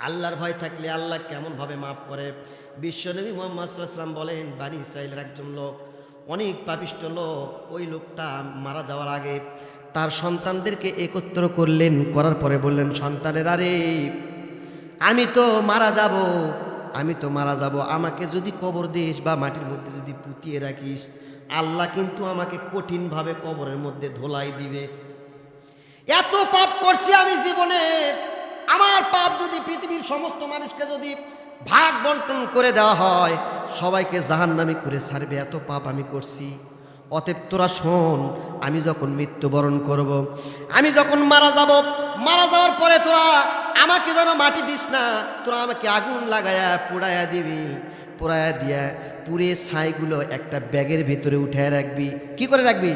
আল্লাহর ভয় থাকলে আল্লাহ কেমনভাবে মাফ করে। বিশ্বনবী মুহাম্মদ সাল্লাল্লাহু আলাইহি ওয়াসাল্লাম বলেন, বানি ইসরাইলের একজন লোক, অনেক পাপিষ্ঠ লোক, ওই লোকটা মারা যাওয়ার আগে তার সন্তানদেরকে একত্র করলেন, করার পরে বললেন, সন্তানেরা রে, আমি তো মারা যাব, আমাকে যদি কবর দিস বা মাটির মধ্যে যদি পুঁতিয়ে রাখিস, আল্লাহ কিন্তু আমাকে কঠিনভাবে কবরের মধ্যে ধোলাই দিবে। এত পাপ করছি আমি জীবনে, আমার পাপ যদি পৃথিবীর সমস্ত মানুষকে যদি ভাগ বন্টন করে দেওয়া হয়, সবাইকে জাহান্নামী করে ছাড়বে, এত পাপ আমি করছি। অতএব তোরা শোন, আমি যখন মৃত্যুবরণ করব, আমি যখন মারা যাওয়ার পরে তোরা আমাকে যেন মাটি দিস না, তোরা আমাকে আগুন লাগায়া পোড়ায়া দিবি, পোড়ায়া দিয়া পুড়ে ছাইগুলো একটা ব্যাগের ভিতরে উঠায় রাখবি। কি করে রাখবি?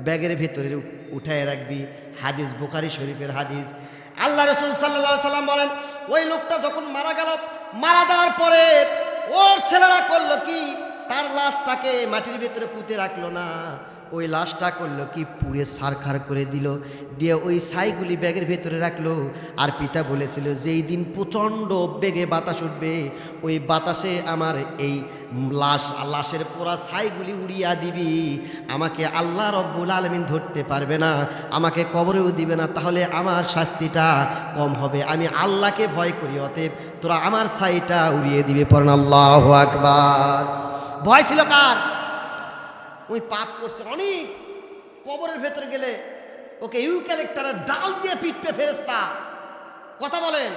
ব্যাগের ভিতরে উঠায় রাখবি। হাদিস বুখারী শরীফের হাদিস। আল্লাহ রাসূল সাল্লাল্লাহু আলাইহি সাল্লাম বলেন, ওই লোকটা যখন মারা গেল, মারা যাওয়ার পরে ওর ছেলেরা করলো কি, তার লাশটাকে মাটির ভিতরে পুঁতে রাখলো না, ওই লাশটা করলো কি, পুড়ে ছারখার করে দিল, দিয়ে ওই ছাইগুলি ব্যাগের ভেতরে রাখলো। আর পিতা বলেছিল, যেই দিন প্রচণ্ড বেগে বাতাস উঠবে, ওই বাতাসে আমার এই লাশের পোড়া ছাইগুলি উড়িয়া দিবি, আমাকে আল্লাহ রব্বুল আলামিন ধরতে পারবে না, আমাকে কবরেও দিবে না, তাহলে আমার শাস্তিটা কম হবে। আমি আল্লাহকে ভয় করি, অতএব তোরা আমার ছাইটা উড়িয়ে দিবে। পড়েন আল্লাহু আকবার। ভয় ছিল কার? ওই পাপ করছে অনেক, কবরের ভেতরে গেলে ওকে ইউক্যালিপটাসের ডাল দিয়ে পিটবে ফেরেশতা। কথা বলেন।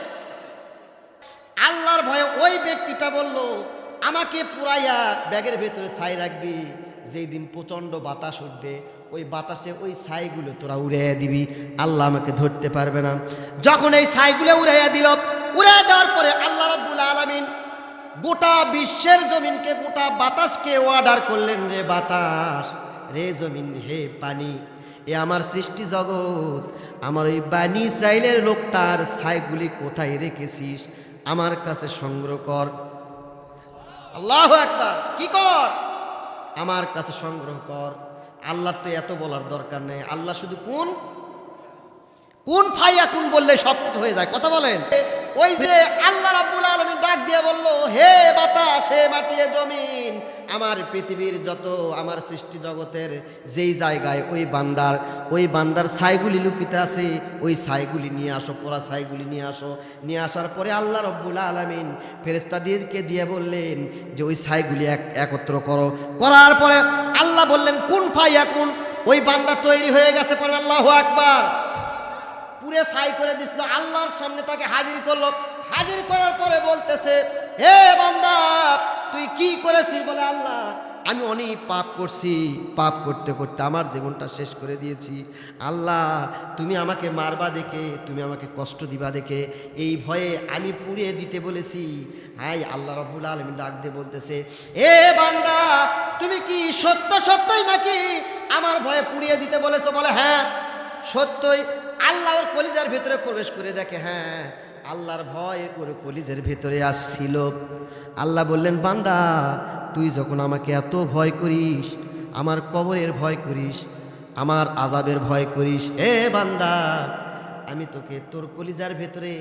আল্লাহর ভয়ে ওই ব্যক্তিটা বলল, আমাকে পুরাইয়া ব্যাগের ভেতরে ছাই রাখবি, যেই দিন প্রচণ্ড বাতাস উঠবে, ওই বাতাসে ওই ছাইগুলো তোরা উড়াইয়া দিবি, আল্লাহ আমাকে ধরতে পারবে না। যখন এই ছাইগুলো উড়াইয়া দিল, উড়াইয়া দেওয়ার পরে আল্লাহ রাব্বুল আলামিন গোটা বিশ্বের জমিনকে, গোটা বাতাসকে অর্ডার করলেন, রে বাতাস, রে জমিন, হে পানি, এ আমার সৃষ্টি জগৎ, আমার ওই বানি ইসরাইলের লোকটার ছাইগুলি কোথায় রেখেছিস, আমার কাছে সংগ্রহ কর। আল্লাহু আকবার। কি কর? আমার কাছে সংগ্রহ কর। আল্লাহর তো এত বলার দরকার নেই, আল্লাহ শুধু কোন ফাইয়া কোন বললে সব কিছু হয়ে যায়। কথা বলেন। ওই যে আল্লাহ রাব্বুল আলামিন ডাক দিয়ে বলল, হে বাতাস, হে মাটি, হে জমিন, আমার পৃথিবীর যত আমার সৃষ্টি জগতের যেই জায়গায় ওই বান্দার ছাইগুলি লুকিতে আছে, ওই ছাইগুলি নিয়ে আসো, পোড়া ছাইগুলি নিয়ে আসো। নিয়ে আসার পরে আল্লাহ রাব্বুল আলামিন ফেরেশতাদেরকে দিয়ে বললেন যে ওই ছাইগুলি একত্র করো। করার পরে আল্লাহ বললেন, কোন ফাইয়া কোন, ওই বান্দা তৈরি হয়ে গেছে। পরে আল্লাহু আকবার। পুরে ছাই করে দিছিল, আল্লাহর সামনে তাকে হাজির করলো। হাজির করার পরে বলতেছে, হে বান্দা, তুই কি করেছিস? বলে, আল্লাহ, আমি অনেক পাপ করছি, পাপ করতে করতে আমার জীবনটা শেষ করে দিয়েছি। আল্লাহ, তুমি আমাকে মারবা দেখে, তুমি আমাকে কষ্ট দিবা দেখে, এই ভয়ে আমি পুড়িয়ে দিতে বলেছি। হাই আল্লাহ রাব্বুল আলামিন ডাক দিয়ে বলতেছে, এ বান্দা, তুমি কি সত্যই নাকি আমার ভয়ে পুড়িয়ে দিতে বলেছো? বলে, হ্যাঁ সত্যই। আল্লাহ ওর কলিজার ভেতরে প্রবেশ করে দেখে, হ্যাঁ, আল্লাহর ভয় ওর কলিজার ভেতরে আসছিল। আল্লাহ বললেন, বান্দা, তুই যখন আমাকে এত ভয় করিস, আমার কবরের ভয় করিস, আমার আযাবের ভয় করিস, এ বান্দা, আমি তোকে তোর কলিজার ভেতরে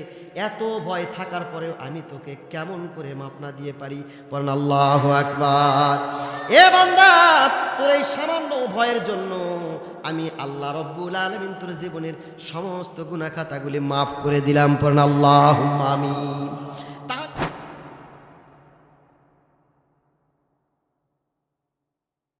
এত ভয় থাকার পরেও আমি তোকে কেমন করে মাপ না দিয়ে পারি? বলেন আল্লাহু আকবার। এ বান্দা, তোর এই সামান্য ভয়ের জন্য আমি আল্লাহ রব্বুল আলামিন তোর জীবনের সমস্ত গুনাহ খাতাগুলি মাফ করে দিলাম। পড়েন আল্লাহুম্মা আমিন।